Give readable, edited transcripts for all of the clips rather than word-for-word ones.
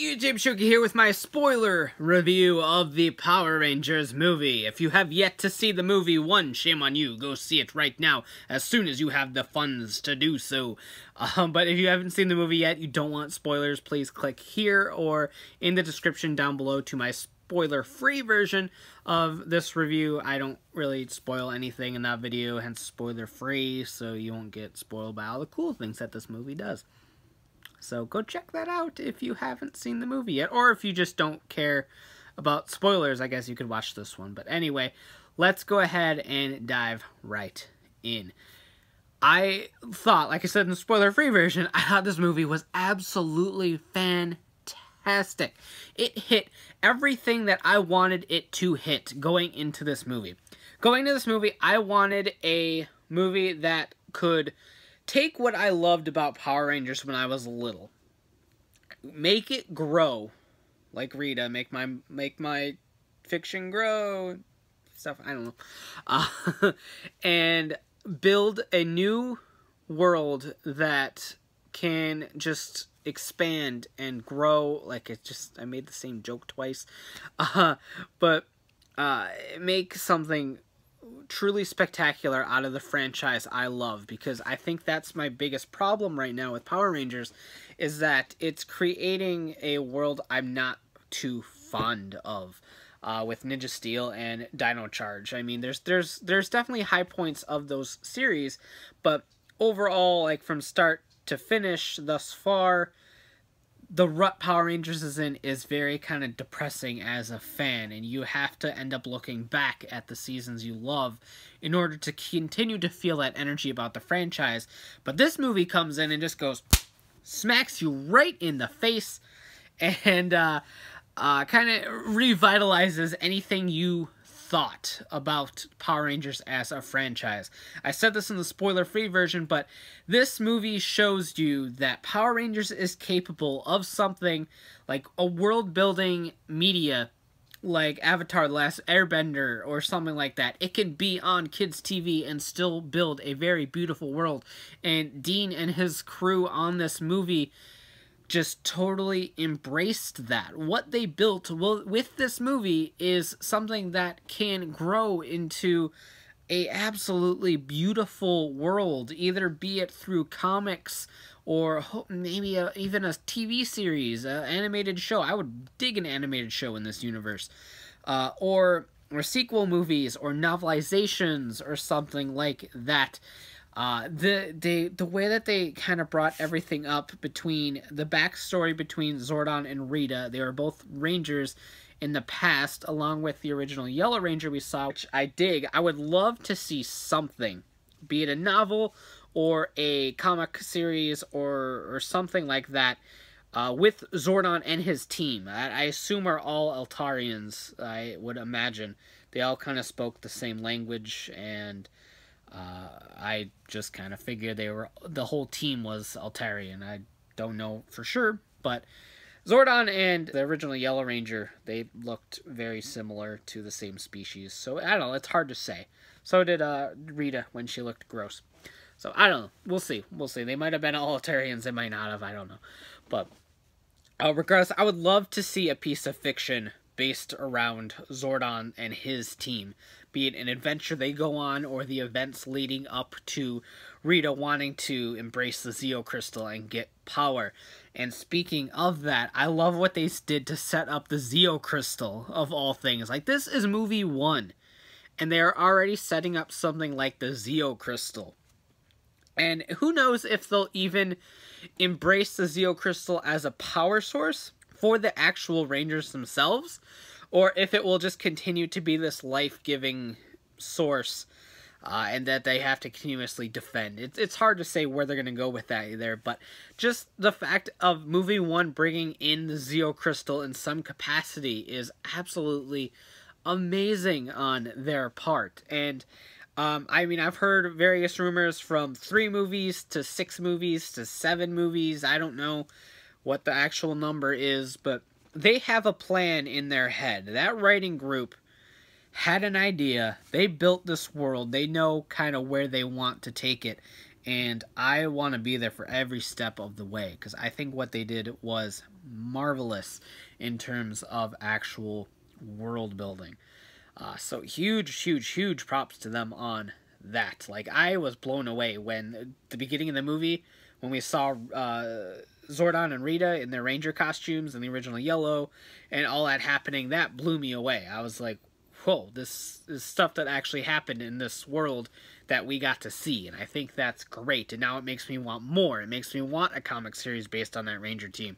YouTube, Shuki here with my spoiler review of the Power Rangers movie. If you have yet to see the movie, one, shame on you. Go see it right now, as soon as you have the funds to do so. But if you haven't seen the movie yet, you don't want spoilers, please click here or in the description down below to my spoiler-free version of this review. I don't really spoil anything in that video, hence spoiler-free, so you won't get spoiled by all the cool things that this movie does. So go check that out if you haven't seen the movie yet. Or if you just don't care about spoilers, I guess you could watch this one. But anyway, let's go ahead and dive right in. I thought, like I said in the spoiler-free version, I thought this movie was absolutely fantastic. It hit everything that I wanted it to hit going into this movie. Going into this movie, I wanted a movie that could take what I loved about Power Rangers when I was little, make it grow, like Rita, make my fiction grow, stuff, I don't know, and build a new world that can just expand and grow, like it just, I made the same joke twice, but make something truly spectacular out of the franchise I love, because I think that's my biggest problem right now with Power Rangers, is that it's creating a world I'm not too fond of with Ninja Steel and Dino Charge. I mean, there's definitely high points of those series, but overall, like from start to finish thus far, the rut Power Rangers is in is very kind of depressing as a fan, and you have to end up looking back at the seasons you love in order to continue to feel that energy about the franchise. But this movie comes in and just goes, smacks you right in the face, and kind of revitalizes anything you thought about Power Rangers as a franchise. I said this in the spoiler-free version, but this movie shows you that Power Rangers is capable of something like a world-building media like Avatar: The Last Airbender or something like that. It can be on kids' TV and still build a very beautiful world. And Dean and his crew on this movie just totally embraced that. What they built with this movie is something that can grow into a absolutely beautiful world, either be it through comics or maybe even a TV series, an animated show. I would dig an animated show in this universe, or sequel movies or novelizations or something like that. The way that they kind of brought everything up between the backstory between Zordon and Rita, they were both Rangers in the past, along with the original Yellow Ranger we saw, which I dig. I would love to see something, be it a novel or a comic series or something like that, with Zordon and his team. I assume are all Eltarians, I would imagine. They all kind of spoke the same language, and I just kind of figured the whole team was Altarian. I don't know for sure, but Zordon and the original Yellow Ranger, they looked very similar to the same species. So, I don't know, it's hard to say. So did Rita when she looked gross. So, I don't know. We'll see. We'll see. They might have been all Altarians, they might not have, I don't know. But, regardless, I would love to see a piece of fiction based around Zordon and his team, be it an adventure they go on or the events leading up to Rita wanting to embrace the Zeo Crystal and get power. And speaking of that, I love what they did to set up the Zeo Crystal, of all things. Like, this is movie 1, and they're already setting up something like the Zeo Crystal. And who knows if they'll even embrace the Zeo Crystal as a power source for the actual Rangers themselves, or if it will just continue to be this life-giving source, and that they have to continuously defend. It's hard to say where they're going to go with that either, but just the fact of movie 1 bringing in the Zeo Crystal in some capacity is absolutely amazing on their part. And I mean, I've heard various rumors from 3 movies to 6 movies to 7 movies. I don't know what the actual number is, but they have a plan in their head. That writing group had an idea. They built this world. They know kind of where they want to take it. and I want to be there for every step of the way, because I think what they did was marvelous in terms of actual world building. So huge props to them on that. Like, I was blown away when the beginning of the movie, when we saw Zordon and Rita in their ranger costumes and the original yellow and all that happening. That blew me away. I was like, whoa, this is stuff that actually happened in this world that we got to see, and I think that's great. And now it makes me want more. It makes me want a comic series based on that ranger team,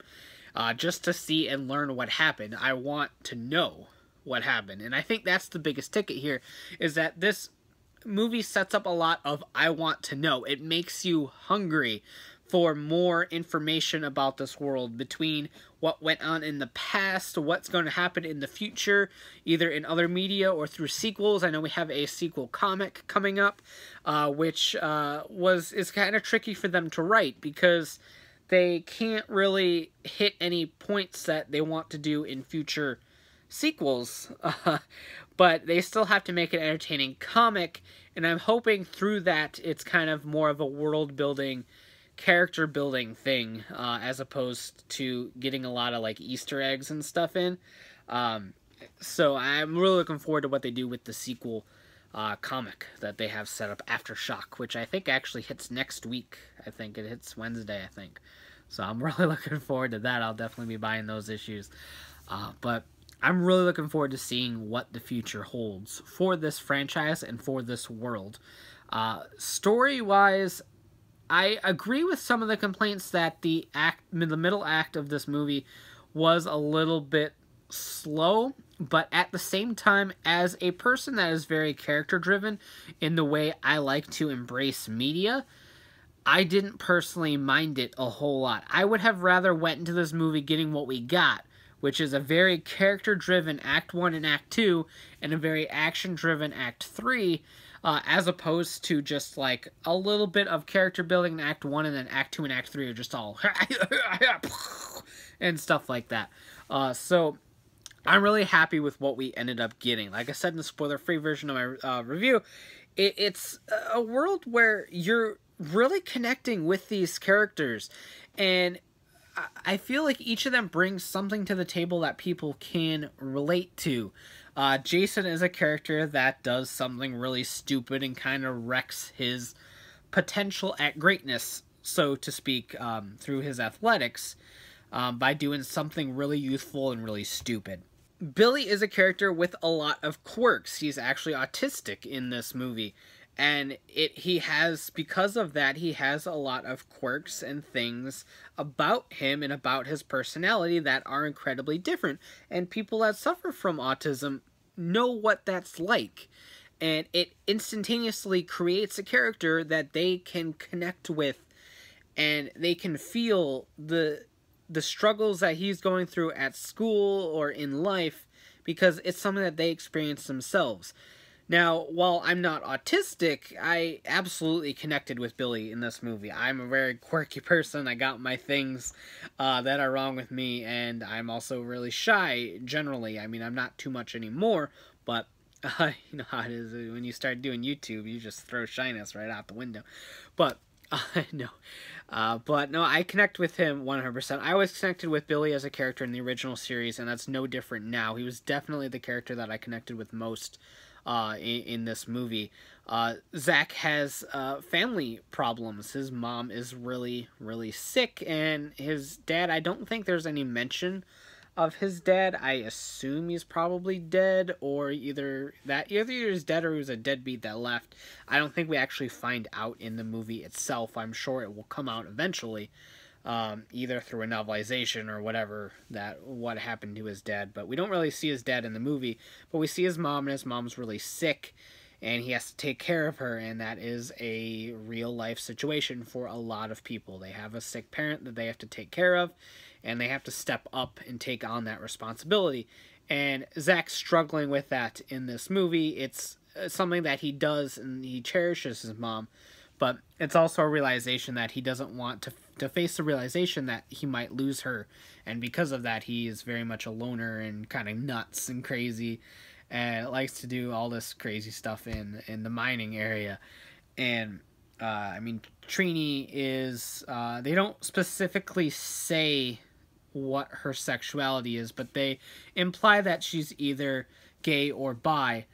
just to see and learn what happened. I want to know what happened, and I think that's the biggest ticket here, is that this movie sets up a lot of I want to know. It makes you hungry for more information about this world, between what went on in the past, what's going to happen in the future, either in other media or through sequels. I know we have a sequel comic coming up, which is kind of tricky for them to write, because they can't really hit any points that they want to do in future sequels, but they still have to make an entertaining comic, and I'm hoping through that it's kind of more of a world building, character building thing, as opposed to getting a lot of like Easter eggs and stuff in. So I'm really looking forward to what they do with the sequel comic that they have set up, Aftershock, which I think actually hits next week. I think it hits Wednesday, I think. So I'm really looking forward to that. I'll definitely be buying those issues. But I'm really looking forward to seeing what the future holds for this franchise and for this world. Story-wise, I agree with some of the complaints that the middle act of this movie was a little bit slow, but at the same time, as a person that is very character-driven in the way I like to embrace media, I didn't personally mind it a whole lot. I would have rather went into this movie getting what we got, which is a very character-driven Act 1 and Act 2, and a very action-driven Act 3, as opposed to just like a little bit of character building in Act 1, and then Act 2 and Act 3 are just all and stuff like that. So I'm really happy with what we ended up getting. Like I said in the spoiler-free version of my review, it's a world where you're really connecting with these characters, and I feel like each of them brings something to the table that people can relate to. Jason is a character that does something really stupid and kind of wrecks his potential at greatness, so to speak, through his athletics, by doing something really youthful and really stupid. Billy is a character with a lot of quirks. He's actually autistic in this movie. And because of that, he has a lot of quirks and things about him and about his personality that are incredibly different. And people that suffer from autism know what that's like. And it instantaneously creates a character that they can connect with, and they can feel the struggles that he's going through at school or in life, because it's something that they experience themselves. Now, while I'm not autistic, I absolutely connected with Billy in this movie. I'm a very quirky person. I got my things that are wrong with me, and I'm also really shy, generally. I mean, I'm not too much anymore, but you know how it is when you start doing YouTube, you just throw shyness right out the window. But, no. But, no, I connect with him 100%. I was connected with Billy as a character in the original series, and that's no different now. He was definitely the character that I connected with most in this movie. Zach has family problems. His mom is really, really sick, and his dad, I don't think there's any mention of his dad. I assume he's probably dead, or either he's dead or he was a deadbeat that left. I don't think we actually find out in the movie itself. I'm sure it will come out eventually, either through a novelization or whatever, what happened to his dad. But we don't really see his dad in the movie, but we see his mom, and his mom's really sick, and he has to take care of her, and that is a real life situation for a lot of people. They have a sick parent that they have to take care of, and they have to step up and take on that responsibility. And Zach's struggling with that in this movie. It's something that he does, and he cherishes his mom, but it's also a realization that he doesn't want to face the realization that he might lose her, and because of that, he is very much a loner and kind of nuts and crazy, and likes to do all this crazy stuff in the mining area. And I mean, Trini is, they don't specifically say what her sexuality is, but they imply that she's either gay or bi.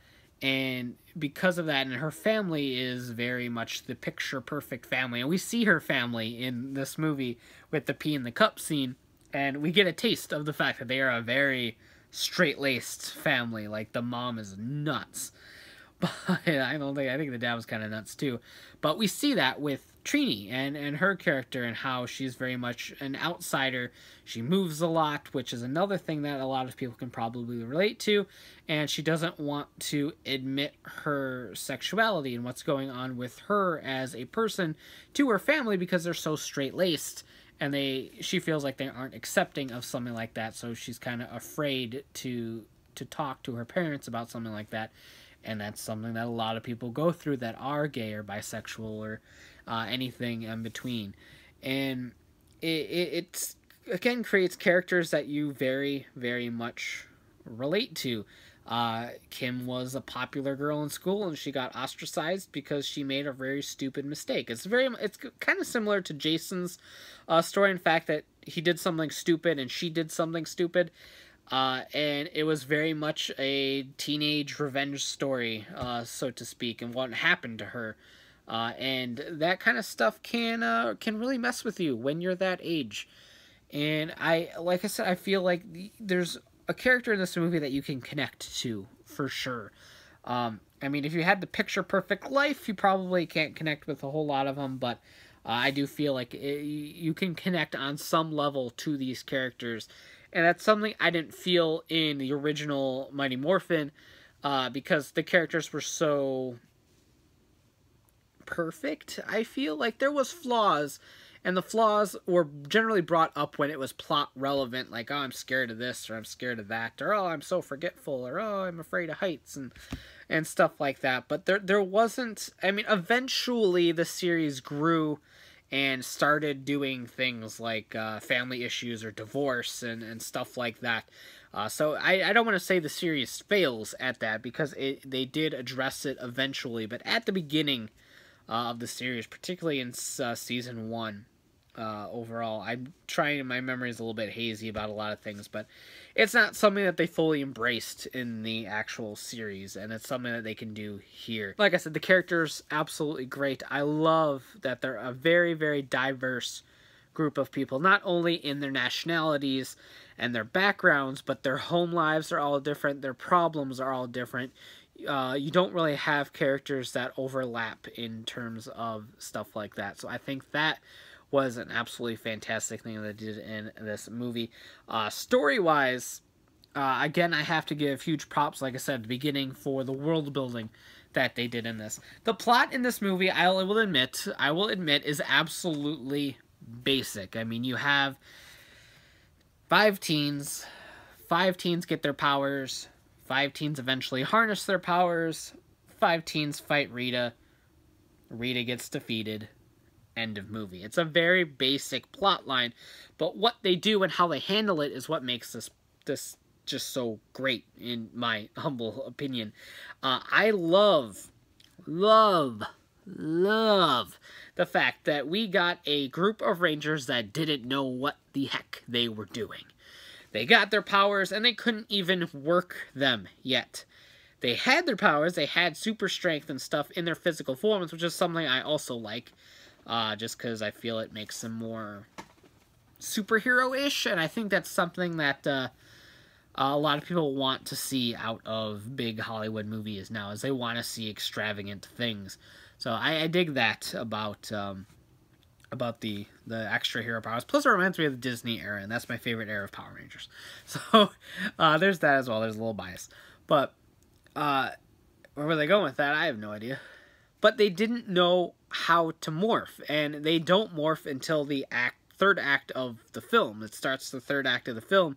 And because of that, and her family is very much the picture perfect family. And we see her family in this movie with the pee in the cup scene. And we get a taste of the fact that they are a very straight-laced family. Like, the mom is nuts. But I think the dad was kind of nuts too. But we see that with Trini and her character and how she's very much an outsider. She moves a lot, which is another thing that a lot of people can probably relate to. And she doesn't want to admit her sexuality and what's going on with her as a person to her family because they're so straight-laced. And she feels like they aren't accepting of something like that. So she's kind of afraid to talk to her parents about something like that. And that's something that a lot of people go through that are gay or bisexual or anything in between. And it's again creates characters that you very, very much relate to. Kim was a popular girl in school and she got ostracized because she made a very stupid mistake. It's kind of similar to Jason's story, in fact, that he did something stupid and she did something stupid. And it was very much a teenage revenge story, so to speak, and what happened to her. And that kind of stuff can really mess with you when you're that age. And like I said, I feel like there's a character in this movie that you can connect to, for sure. I mean, if you had the picture perfect life, you probably can't connect with a whole lot of them, but I do feel like you can connect on some level to these characters. And that's something I didn't feel in the original Mighty Morphin, because the characters were so perfect. I feel like there was flaws, and the flaws were generally brought up when it was plot relevant, like, oh, I'm scared of this, or I'm scared of that, or oh, I'm so forgetful, or oh, I'm afraid of heights, and stuff like that. But there wasn't, I mean, eventually the series grew and started doing things like family issues or divorce and stuff like that. So I don't want to say the series fails at that, because they did address it eventually. But at the beginning of the series, particularly in season 1, overall, I'm trying, my memory is a little bit hazy about a lot of things, but it's not something that they fully embraced in the actual series, and it's something that they can do here. Like I said, the character's absolutely great. I love that they're a very, very diverse group of people, not only in their nationalities and their backgrounds, but their home lives are all different, their problems are all different. You don't really have characters that overlap in terms of stuff like that. So I think that was an absolutely fantastic thing that they did in this movie. Story-wise, again, I have to give huge props, like I said at the beginning, for the world building that they did in this. The plot in this movie, I will admit, is absolutely basic. I mean, you have 5 teens. 5 teens get their powers. 5 teens eventually harness their powers. 5 teens fight Rita. Rita gets defeated. End of movie. It's a very basic plot line, but what they do and how they handle it is what makes this just so great, in my humble opinion. I love the fact that we got a group of Rangers that didn't know what the heck they were doing. They got their powers and they couldn't even work them yet. They had their powers, they had super strength and stuff in their physical forms, which is something I also like. Just because I feel it makes them more superhero-ish, and I think that's something that a lot of people want to see out of big Hollywood movies now, is they want to see extravagant things. So I dig that about the extra hero powers. Plus, it reminds me of the Disney era, and that's my favorite era of Power Rangers. So there's that as well. There's a little bias, but where were they going with that? I have no idea. But they didn't know how to morph, and they don't morph until the third act of the film. It starts the third act of the film,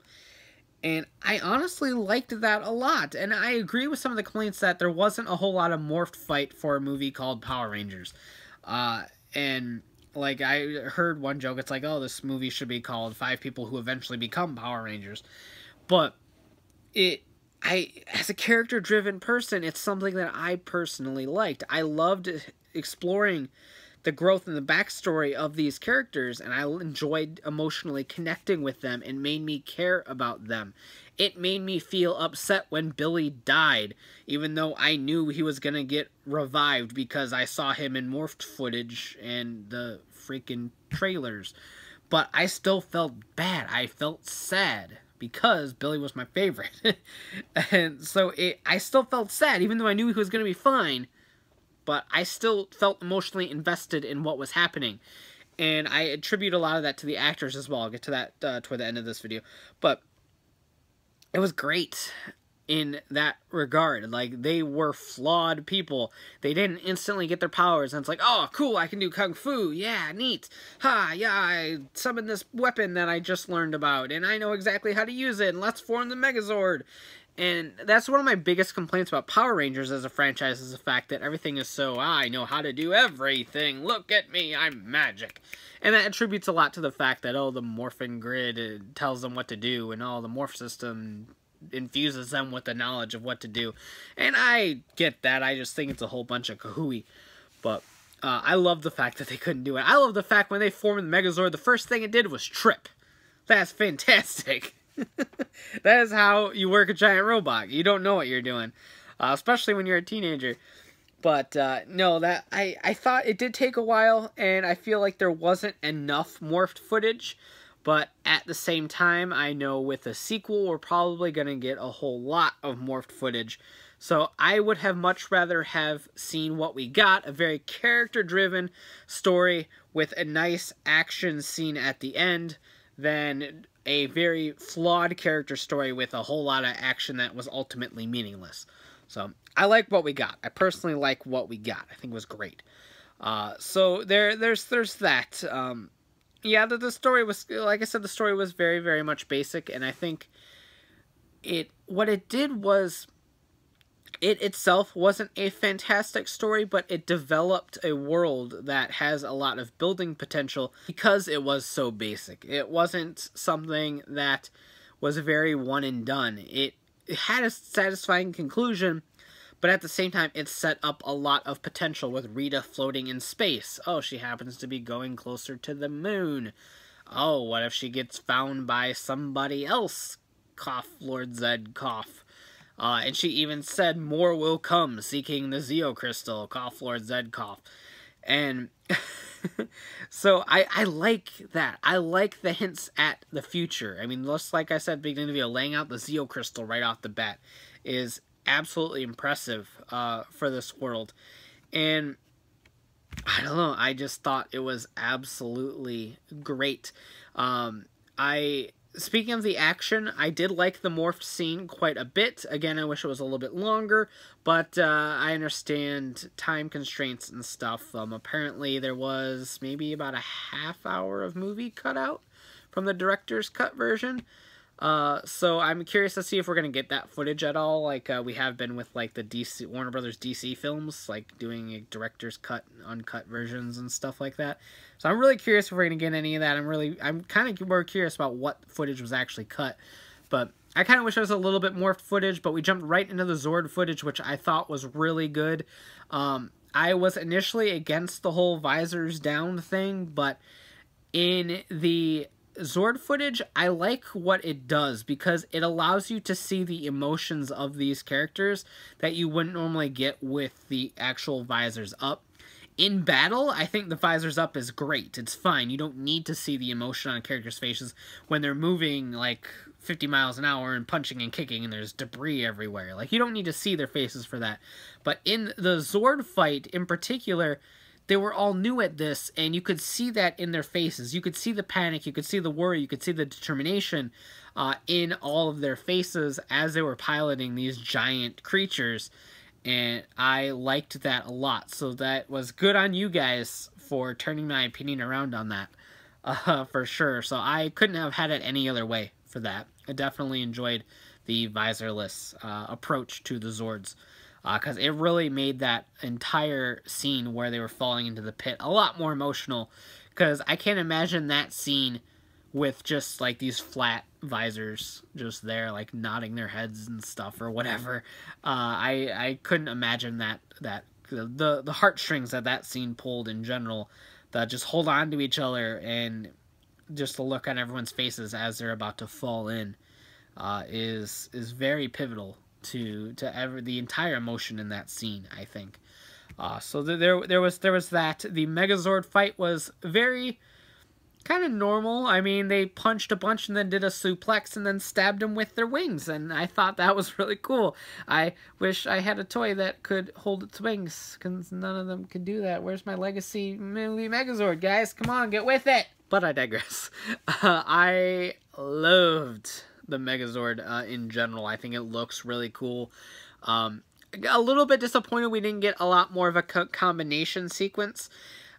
and I honestly liked that a lot. And I agree with some of the complaints that there wasn't a whole lot of morphed fight for a movie called Power Rangers. And like, I heard one joke, it's like, oh, this movie should be called 5 People Who Eventually Become Power Rangers. But as a character-driven person, it's something that I personally liked. I loved exploring the growth and the backstory of these characters, and I enjoyed emotionally connecting with them and made me care about them. It made me feel upset when Billy died, even though I knew he was going to get revived because I saw him in morphed footage and the freaking trailers. But I still felt bad. I felt sad because Billy was my favorite. And so I still felt sad, even though I knew he was going to be fine. But I still felt emotionally invested in what was happening. And I attribute a lot of that to the actors as well. I'll get to that toward the end of this video. But it was great in that regard. Like, they were flawed people. They didn't instantly get their powers, and it's like, oh, cool, I can do kung fu, yeah, neat. Ha, yeah, I summoned this weapon that I just learned about, and I know exactly how to use it, and let's form the Megazord. And that's one of my biggest complaints about Power Rangers as a franchise, is the fact that everything is so, I know how to do everything, look at me, I'm magic. And that attributes a lot to the fact that, oh, the morphin grid tells them what to do, and the morph system infuses them with the knowledge of what to do. And I get that, I just think it's a whole bunch of kahooey. But I love the fact that they couldn't do it. I love the fact when they formed the Megazord, the first thing it did was trip. That's fantastic. That is how you work a giant robot. You don't know what you're doing, especially when you're a teenager. But no, that I thought it did take a while, and I feel like there wasn't enough morphed footage. But at the same time, I know with a sequel, we're probably going to get a whole lot of morphed footage. So I would have much rather have seen what we got, a very character-driven story with a nice action scene at the end, than a very flawed character story with a whole lot of action that was ultimately meaningless. So I like what we got. I personally like what we got. I think it was great. So there's that. Yeah, the story was, like I said, the story was very, very much basic, and I think what it did was, it itself wasn't a fantastic story, but it developed a world that has a lot of building potential because it was so basic. It wasn't something that was very one and done. It had a satisfying conclusion, but at the same time, it set up a lot of potential with Rita floating in space. Oh, she happens to be going closer to the moon. Oh, what if she gets found by somebody else? Cough, Lord Zed, cough. And she even said, more will come, seeking the Zeo Crystal. Cough, Lord Zed, cough. And so I like that. I like the hints at the future. I mean, just like I said at the beginning of the video, laying out the Zeo Crystal right off the bat is absolutely impressive for this world. And I don't know, I just thought it was absolutely great. Speaking of the action, I did like the morphed scene quite a bit. Again, I wish it was a little bit longer, but I understand time constraints and stuff. Apparently there was maybe about a half hour of movie cut out from the director's cut version. So I'm curious to see if we're going to get that footage at all, like we have been with like the Warner Brothers DC films, like doing a director's cut, uncut versions and stuff like that. So I'm really curious if we're going to get any of that. I'm kind of more curious about what footage was actually cut. But I kind of wish there was a little bit more footage, but we jumped right into the Zord footage, which I thought was really good. I was initially against the whole visors down thing, but in the Zord footage, I like what it does because it allows you to see the emotions of these characters that you wouldn't normally get with the actual visors up. In battle, I think the visors up is great. It's fine. You don't need to see the emotion on characters' faces when they're moving like 50 miles an hour and punching and kicking and there's debris everywhere. Like, you don't need to see their faces for that. But in the Zord fight in particular, they were all new at this, and you could see that in their faces. You could see the panic, you could see the worry, you could see the determination in all of their faces as they were piloting these giant creatures, and I liked that a lot. So that was good on you guys for turning my opinion around on that, for sure. So I couldn't have had it any other way for that. I definitely enjoyed the visorless approach to the Zords. Because it really made that entire scene where they were falling into the pit a lot more emotional. Because I can't imagine that scene with just like these flat visors just there, like nodding their heads and stuff or whatever. I couldn't imagine that the heartstrings that scene pulled in general, that just hold on to each other, and just the look on everyone's faces as they're about to fall in, is very pivotal to the entire emotion in that scene, I think. So there was that. The Megazord fight was very kind of normal. I mean, they punched a bunch and then did a suplex and then stabbed them with their wings, and I thought that was really cool. I wish I had a toy that could hold its wings, because none of them can do that. Where's my Legacy movie Megazord, guys? Come on, get with it! But I digress. I loved the Megazord in general. I think it looks really cool. A little bit disappointed we didn't get a lot more of a combination sequence.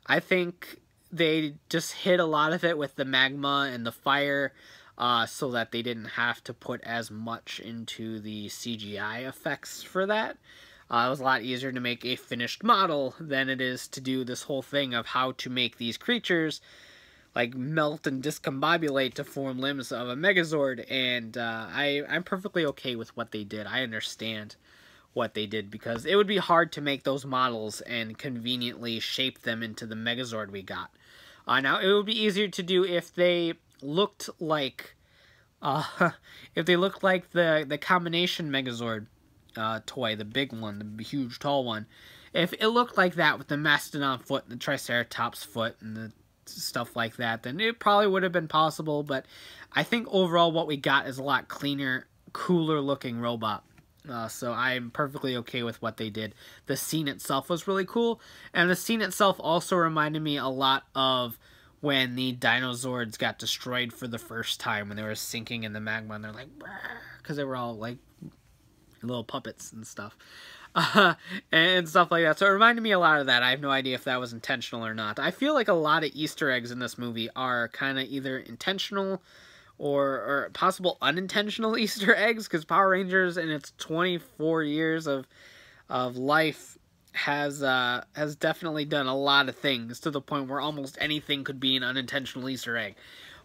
I think they just hit a lot of it with the magma and the fire, so that they didn't have to put as much into the CGI effects for that. It was a lot easier to make a finished model than it is to do this whole thing of how to make these creatures like melt and discombobulate to form limbs of a Megazord, and I'm perfectly okay with what they did. I understand what they did, because it would be hard to make those models and conveniently shape them into the Megazord we got. Now, it would be easier to do if they looked like the combination Megazord toy, the big one, the huge tall one. If it looked like that with the Mastodon foot and the Triceratops foot and the stuff like that, then it probably would have been possible. But I think overall what we got is a lot cleaner, cooler looking robot. So I'm perfectly okay with what they did. The scene itself was really cool, and the scene itself also reminded me a lot of when the Dinozords got destroyed for the first time, when they were sinking in the magma, and they're like, because they were all like little puppets and stuff, and stuff like that. So it reminded me a lot of that. I have no idea if that was intentional or not. I feel like a lot of Easter eggs in this movie are kind of either intentional or possible unintentional Easter eggs, because Power Rangers in its 24 years of life has definitely done a lot of things, to the point where almost anything could be an unintentional Easter egg.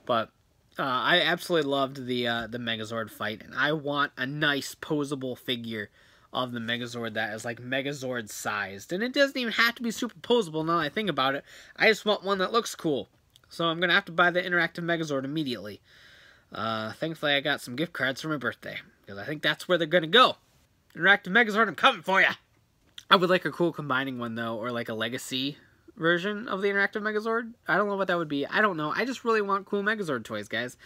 But I absolutely loved the Megazord fight, and I want a nice posable figure of the Megazord that is like Megazord sized, and it doesn't even have to be super posable. Now that I think about it, I just want one that looks cool. So I'm gonna have to buy the interactive Megazord immediately. Thankfully I got some gift cards for my birthday, because I think that's where they're gonna go. Interactive Megazord, I'm coming for ya! I would like a cool combining one, though, or like a Legacy version of the interactive Megazord. I don't know what that would be. I don't know. I just really want cool Megazord toys, guys.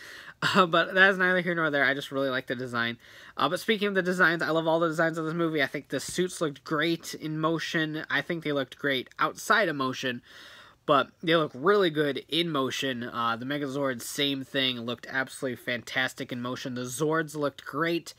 But that is neither here nor there. I just really like the design. But speaking of the designs, I love all the designs of this movie. I think the suits looked great in motion. I think they looked great outside of motion, but they look really good in motion. The Megazord, same thing, looked absolutely fantastic in motion. The Zords looked great.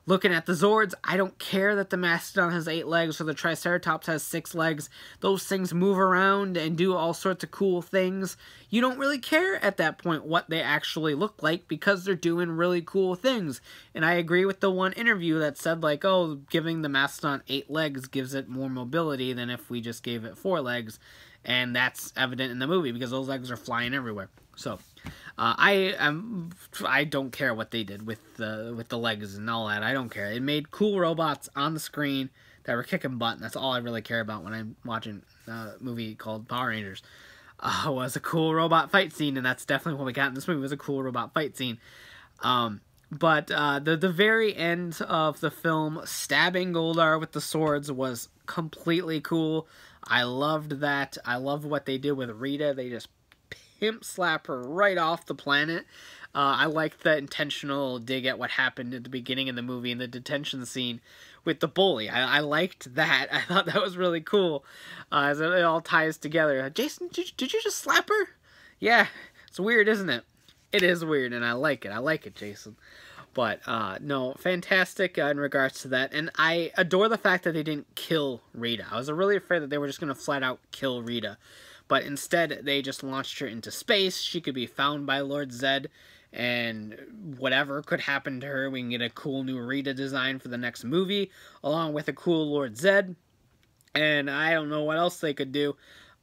Looking at the Zords, I don't care that the Mastodon has 8 legs or the Triceratops has 6 legs. Those things move around and do all sorts of cool things. You don't really care at that point what they actually look like, because they're doing really cool things. And I agree with the one interview that said, like, oh, giving the Mastodon 8 legs gives it more mobility than if we just gave it 4 legs. And that's evident in the movie, because those legs are flying everywhere. So, I don't care what they did with the legs and all that. I don't care. It made cool robots on the screen that were kicking butt, and that's all I really care about when I'm watching a movie called Power Rangers. Was a cool robot fight scene, and that's definitely what we got in this movie, was a cool robot fight scene. But the very end of the film, stabbing Goldar with the swords, was completely cool. I loved that. I loved what they did with Rita. They just pimp slap her right off the planet. I liked the intentional dig at what happened at the beginning of the movie in the detention scene with the bully. I liked that. I thought that was really cool, as it all ties together. Jason, did you just slap her? Yeah, it's weird, isn't it? It is weird, and I like it. I like it, Jason. But, no, fantastic in regards to that. And I adore the fact that they didn't kill Rita. I was really afraid that they were just going to flat out kill Rita. But instead, they just launched her into space. She could be found by Lord Zed, and whatever could happen to her, we can get a cool new Rita design for the next movie, along with a cool Lord Zed. And I don't know what else they could do.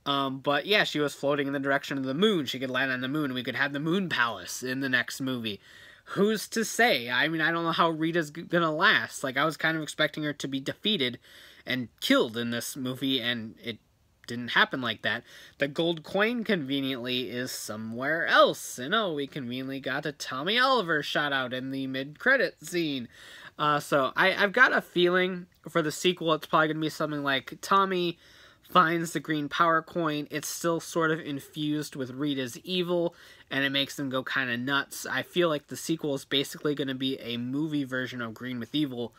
But yeah, she was floating in the direction of the moon. She could land on the moon. We could have the Moon Palace in the next movie. Who's to say? I mean, I don't know how Rita's gonna last. Like, I was kind of expecting her to be defeated and killed in this movie, and it didn't happen like that. The gold coin conveniently is somewhere else, and oh, we conveniently got a Tommy Oliver shout out in the mid-credit scene. So I've got a feeling for the sequel it's probably going to be something like Tommy finds the green power coin. It's still sort of infused with Rita's evil, and it makes them go kind of nuts. I feel like the sequel is basically going to be a movie version of Green with Evil,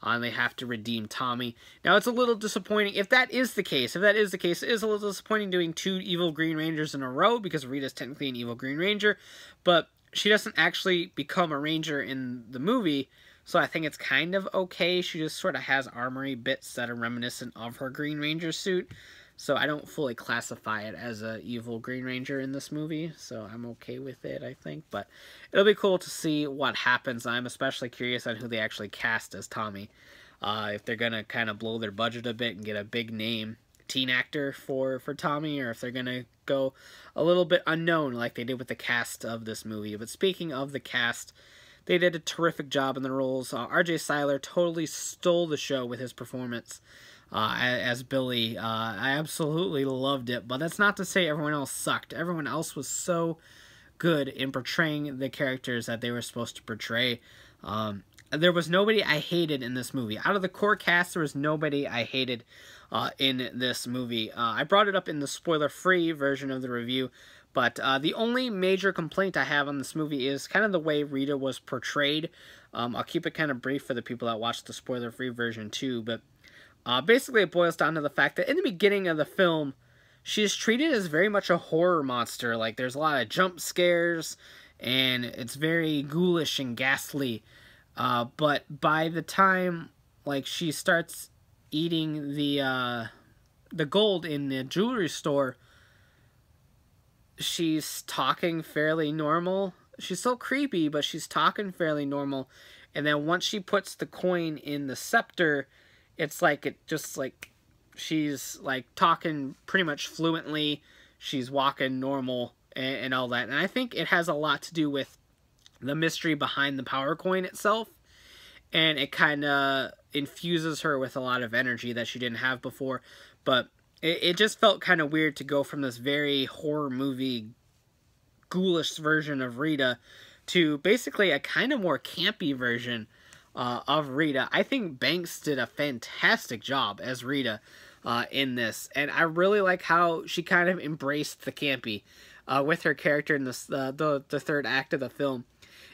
and they have to redeem Tommy. Now, it's a little disappointing. If that is the case, it is a little disappointing doing 2 evil Green Rangers in a row, because Rita's technically an evil Green Ranger, but she doesn't actually become a Ranger in the movie, so I think it's kind of okay. She just sort of has armory bits that are reminiscent of her Green Ranger suit. So I don't fully classify it as a evil Green Ranger in this movie. So I'm okay with it, I think. But it'll be cool to see what happens. I'm especially curious on who they actually cast as Tommy. If they're going to kind of blow their budget a bit and get a big name teen actor for Tommy, or if they're going to go a little bit unknown like they did with the cast of this movie. But speaking of the cast, they did a terrific job in the roles. R.J. Cyler totally stole the show with his performance as Billy. I absolutely loved it, but that's not to say everyone else sucked. Everyone else was so good in portraying the characters that they were supposed to portray. There was nobody I hated in this movie. Out of the core cast, there was nobody I hated in this movie. I brought it up in the spoiler-free version of the review, but the only major complaint I have on this movie is kind of the way Rita was portrayed. I'll keep it kind of brief for the people that watched the spoiler-free version too, but basically it boils down to the fact that in the beginning of the film, she is treated as very much a horror monster. Like, there's a lot of jump scares, and it's very ghoulish and ghastly. But by the time, like, she starts eating the gold in the jewelry store, she's talking fairly normal. She's still creepy, but she's talking fairly normal. And then once she puts the coin in the scepter, it's like she's like talking pretty much fluently. She's walking normal and all that. And I think it has a lot to do with the mystery behind the power coin itself. And it kind of infuses her with a lot of energy that she didn't have before. But it just felt kind of weird to go from this very horror movie, ghoulish version of Rita to basically a kind of more campy version of Rita. I think Banks did a fantastic job as Rita in this. And I really like how she kind of embraced the campy with her character in this, the third act of the film.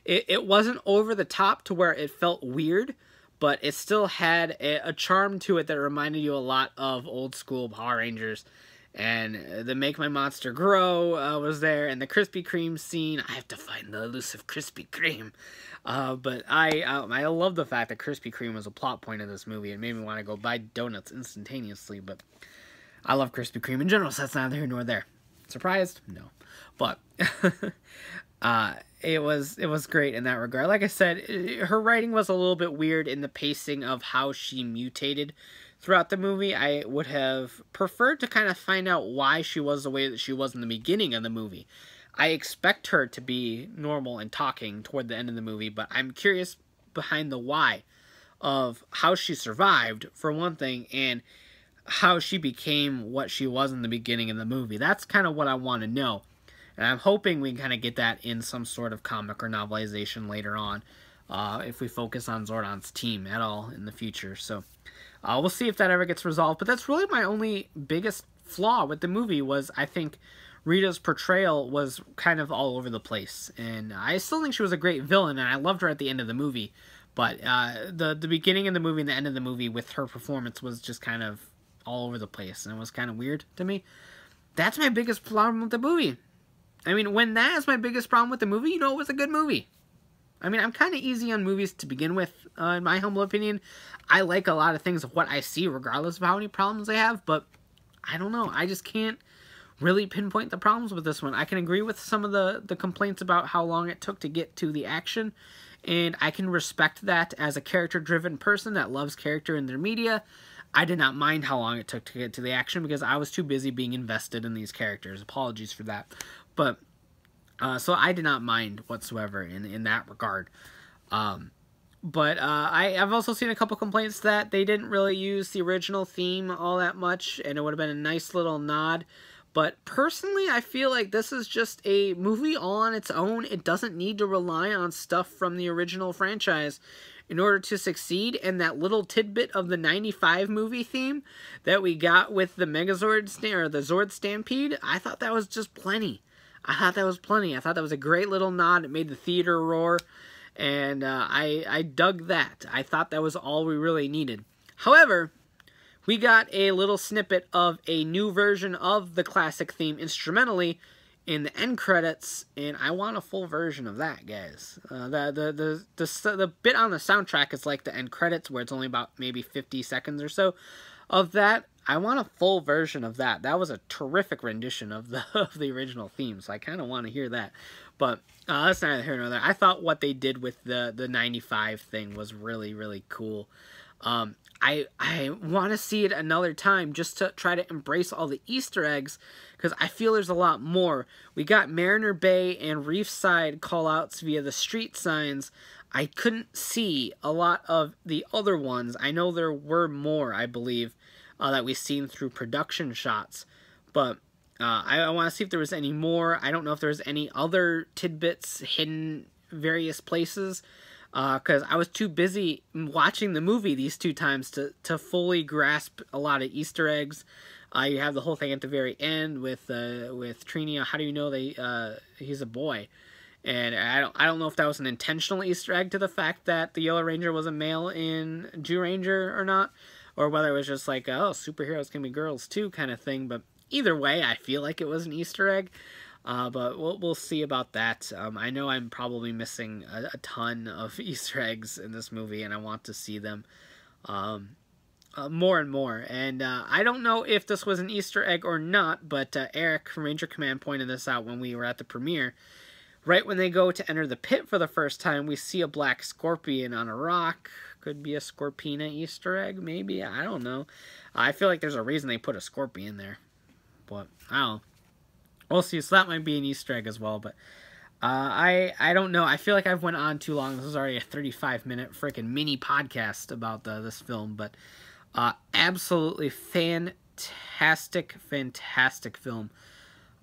It wasn't over the top to where it felt weird, but it still had a charm to it that reminded you a lot of old school Power Rangers. And the Make My Monster Grow was there, and the Krispy Kreme scene. I have to find the elusive Krispy Kreme. But I love the fact that Krispy Kreme was a plot point of this movie. It made me want to go buy donuts instantaneously, but I love Krispy Kreme in general, so that's neither here nor there. Surprised? No. But it was great in that regard. Like I said, her writing was a little bit weird in the pacing of how she mutated throughout the movie. I would have preferred to kind of find out why she was the way that she was in the beginning of the movie. I expect her to be normal and talking toward the end of the movie, but I'm curious behind the why of how she survived, for one thing, and how she became what she was in the beginning of the movie. That's kind of what I want to know. And I'm hoping we can kind of get that in some sort of comic or novelization later on, if we focus on Zordon's team at all in the future. So we'll see if that ever gets resolved. But that's really my only biggest flaw with the movie was, I think, Rita's portrayal was kind of all over the place. And I still think she was a great villain, and I loved her at the end of the movie. But the beginning of the movie and the end of the movie with her performance was just kind of all over the place. And it was kind of weird to me. That's my biggest problem with the movie. I mean, when that is my biggest problem with the movie, you know it was a good movie. I mean, I'm kind of easy on movies to begin with, in my humble opinion. I like a lot of things of what I see, regardless of how many problems they have, but I don't know. I just can't really pinpoint the problems with this one. I can agree with some of the complaints about how long it took to get to the action, and I can respect that as a character-driven person that loves character in their media. I did not mind how long it took to get to the action because I was too busy being invested in these characters. Apologies for that. But, so I did not mind whatsoever in that regard. But I've also seen a couple complaints that they didn't really use the original theme all that much, and it would have been a nice little nod. But personally, I feel like this is just a movie all on its own. It doesn't need to rely on stuff from the original franchise in order to succeed. And that little tidbit of the '95 movie theme that we got with the Megazord or the Zord Stampede, I thought that was just plenty. I thought that was plenty. I thought that was a great little nod. It made the theater roar. And I dug that. I thought that was all we really needed. However, we got a little snippet of a new version of the classic theme instrumentally in the end credits, and I want a full version of that, guys. The bit on the soundtrack is like the end credits, where it's only about maybe 50 seconds or so of that. I want a full version of that. That was a terrific rendition of the original theme, so I kind of want to hear that. But that's neither here nor there. I thought what they did with the '95 thing was really, really cool. I want to see it another time just to try to embrace all the Easter eggs, because I feel there's a lot more. We got Mariner Bay and Reefside callouts via the street signs. I couldn't see a lot of the other ones. I know there were more, I believe, that we've seen through production shots, but I want to see if there was any more. I don't know if there's any other tidbits hidden various places, because I was too busy watching the movie these two times to fully grasp a lot of Easter eggs. You have the whole thing at the very end with Trini. How do you know he's a boy? And I don't know if that was an intentional Easter egg to the fact that the Yellow Ranger was a male in Jew Ranger or not, or whether it was just like, oh, superheroes can be girls too kind of thing. But either way, I feel like it was an Easter egg. But we'll see about that. I know I'm probably missing a ton of Easter eggs in this movie, and I want to see them more and more. And I don't know if this was an Easter egg or not, but Eric from Ranger Command pointed this out when we were at the premiere. Right when they go to enter the pit for the first time, we see a black scorpion on a rock. Could be a Scorpina Easter egg, maybe? I don't know. I feel like there's a reason they put a scorpion there. But, I don't know. We'll see. So that might be an Easter egg as well. But I don't know. I feel like I've went on too long. This is already a 35-minute freaking mini podcast about this film. But absolutely fantastic film.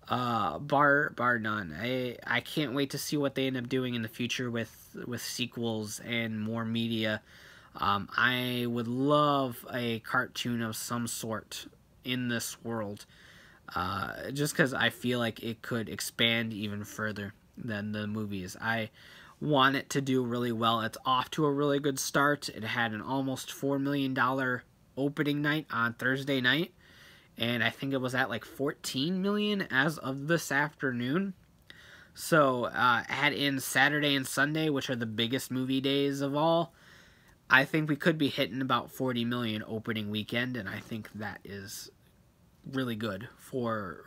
Bar none. I can't wait to see what they end up doing in the future with sequels and more media. I would love a cartoon of some sort in this world, just because I feel like it could expand even further than the movies. I want it to do really well. It's off to a really good start. It had an almost $4 million opening night on Thursday night, and I think it was at like 14 million as of this afternoon. So add in Saturday and Sunday, which are the biggest movie days of all, I think we could be hitting about 40 million opening weekend, and I think that is really good for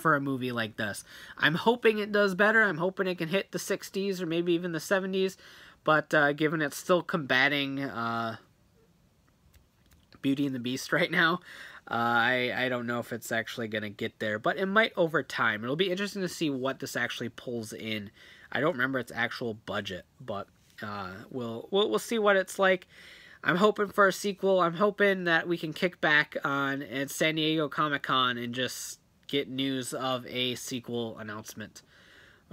a movie like this. I'm hoping it does better. I'm hoping it can hit the 60s or maybe even the 70s, but given it's still combating Beauty and the Beast right now, I don't know if it's actually going to get there, but it might over time. It'll be interesting to see what this actually pulls in. I don't remember its actual budget, but we'll see what it's like. I'm hoping for a sequel. I'm hoping that we can kick back on at San Diego Comic-Con and just get news of a sequel announcement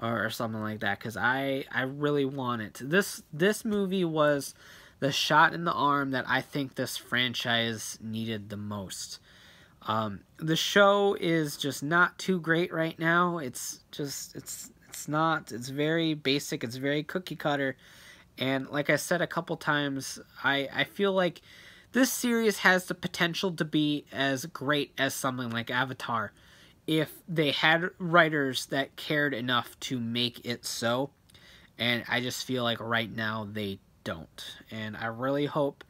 or something like that, because I really want it. This movie was the shot in the arm that I think this franchise needed the most. The show is just not too great right now. It's very basic. It's very cookie cutter. And like I said a couple times, I feel like this series has the potential to be as great as something like Avatar if they had writers that cared enough to make it so. And I just feel like right now they don't. And I really hope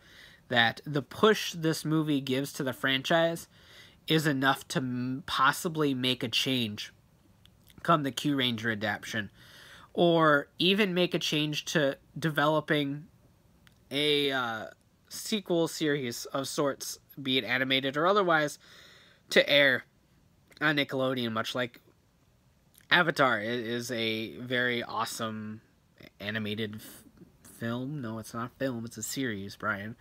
that the push this movie gives to the franchise is enough to possibly make a change come the Q Ranger adaptation, or even make a change to developing a sequel series of sorts, be it animated or otherwise, to air on Nickelodeon, much like Avatar is a very awesome animated film. No, it's not a film. It's a series, Brian.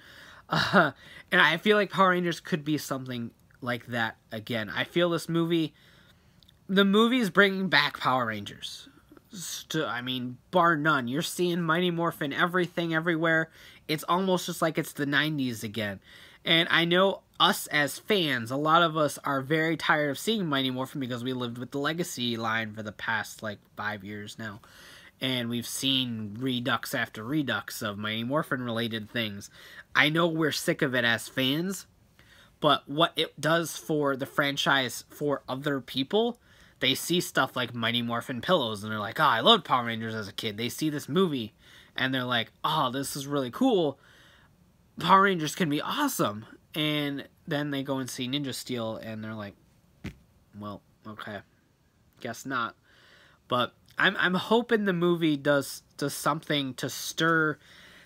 And I feel like Power Rangers could be something like that again. I feel this movie, the movie is bringing back Power Rangers. I mean, bar none. You're seeing Mighty Morphin everything, everywhere. It's almost just like it's the 90s again. And I know us as fans, a lot of us are very tired of seeing Mighty Morphin because we lived with the Legacy line for the past, like, 5 years now. And we've seen redux after redux of Mighty Morphin-related things. I know we're sick of it as fans, but what it does for the franchise for other people, they see stuff like Mighty Morphin pillows, and they're like, oh, I loved Power Rangers as a kid. They see this movie, and they're like, oh, this is really cool. Power Rangers can be awesome. And then they go and see Ninja Steel, and they're like, well, okay, guess not. But I'm hoping the movie does something to stir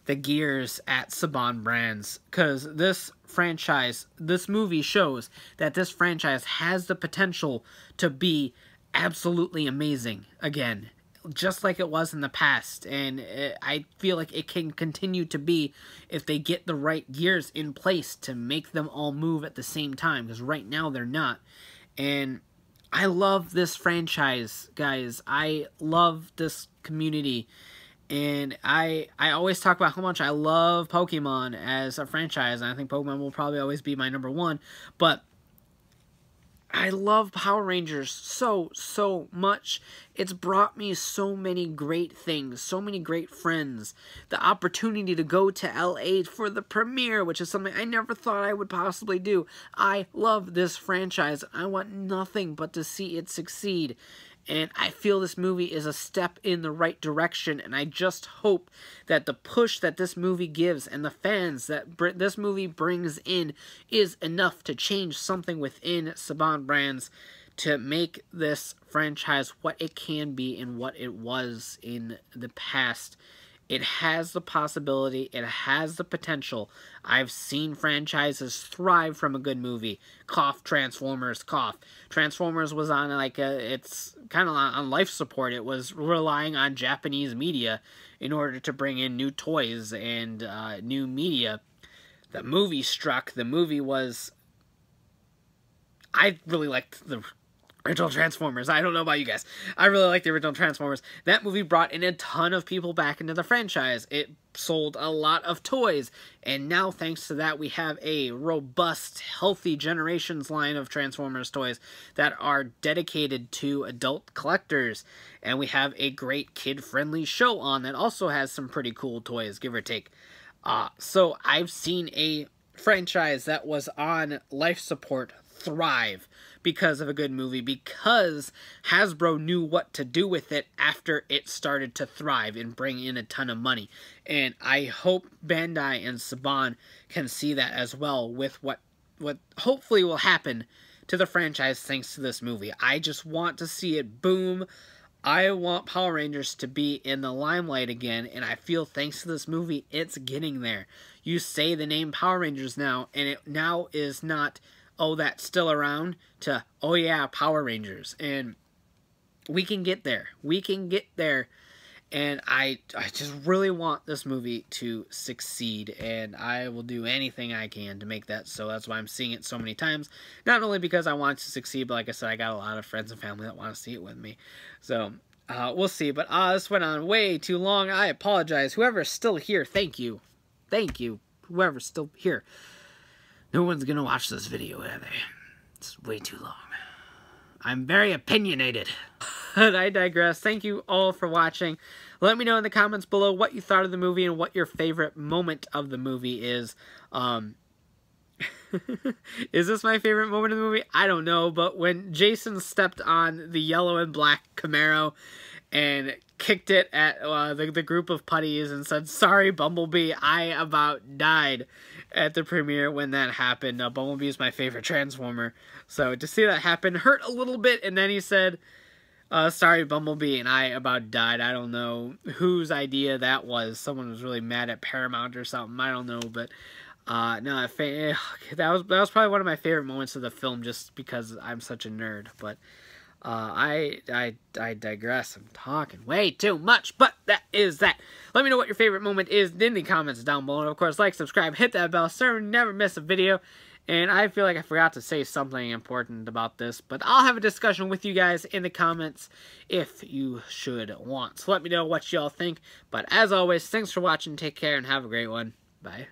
the gears at Saban Brands, because this franchise, this movie shows that this franchise has the potential to be absolutely amazing again, just like it was in the past. And I feel like it can continue to be if they get the right gears in place to make them all move at the same time, because right now they're not. And I love this franchise, guys. I love this community. And I always talk about how much I love Pokemon as a franchise, and I think Pokemon will probably always be my #1, but I love Power Rangers so much. It's brought me so many great things, so many great friends, the opportunity to go to LA for the premiere, which is something I never thought I would possibly do. I love this franchise. I want nothing but to see it succeed. And I feel this movie is a step in the right direction, and I just hope that the push that this movie gives and the fans that this movie brings in is enough to change something within Saban Brands to make this franchise what it can be and what it was in the past. It has the possibility. It has the potential. I've seen franchises thrive from a good movie. Cough, Transformers, cough. Transformers was on, like, it's kind of on life support. It was relying on Japanese media in order to bring in new toys and new media. The movie struck. The movie was... I really liked the original Transformers. I don't know about you guys. I really like the original Transformers. That movie brought in a ton of people back into the franchise. It sold a lot of toys. And now, thanks to that, we have a robust, healthy Generations line of Transformers toys that are dedicated to adult collectors. And we have a great kid-friendly show on that also has some pretty cool toys, give or take. So I've seen a franchise that was on life support thrive because of a good movie, because Hasbro knew what to do with it after it started to thrive and bring in a ton of money. And I hope Bandai and Saban can see that as well with what hopefully will happen to the franchise thanks to this movie. I just want to see it boom. I want Power Rangers to be in the limelight again, and I feel thanks to this movie, it's getting there. You say the name Power Rangers now, and it now is not, oh, that's still around, to, oh yeah, Power Rangers. And we can get there. We can get there. And I just really want this movie to succeed, and I will do anything I can to make that so. That's why I'm seeing it so many times. Not only because I want it to succeed, but like I said, I got a lot of friends and family that want to see it with me. So, we'll see. But this went on way too long. I apologize. Whoever's still here, thank you. Thank you. Whoever's still here. No one's going to watch this video, are they? It's way too long. I'm very opinionated. But I digress. Thank you all for watching. Let me know in the comments below what you thought of the movie and what your favorite moment of the movie is. Is this my favorite moment of the movie? I don't know, but when Jason stepped on the yellow and black Camaro and kicked it at the group of putties and said, "Sorry, Bumblebee," I about died at the premiere when that happened. Bumblebee is my favorite Transformer, so to see that happen hurt a little bit, and then he said, "Sorry, Bumblebee," and I about died. I don't know whose idea that was. Someone was really mad at Paramount or something. I don't know, but no, that was probably one of my favorite moments of the film, just because I'm such a nerd. But I digress. I'm talking way too much, but that is that. Let me know what your favorite moment is in the comments down below. And of course, like, subscribe, hit that bell so you never miss a video. And I feel like I forgot to say something important about this, but I'll have a discussion with you guys in the comments if you should want. So let me know what y'all think. But as always, thanks for watching, take care, and have a great one. Bye.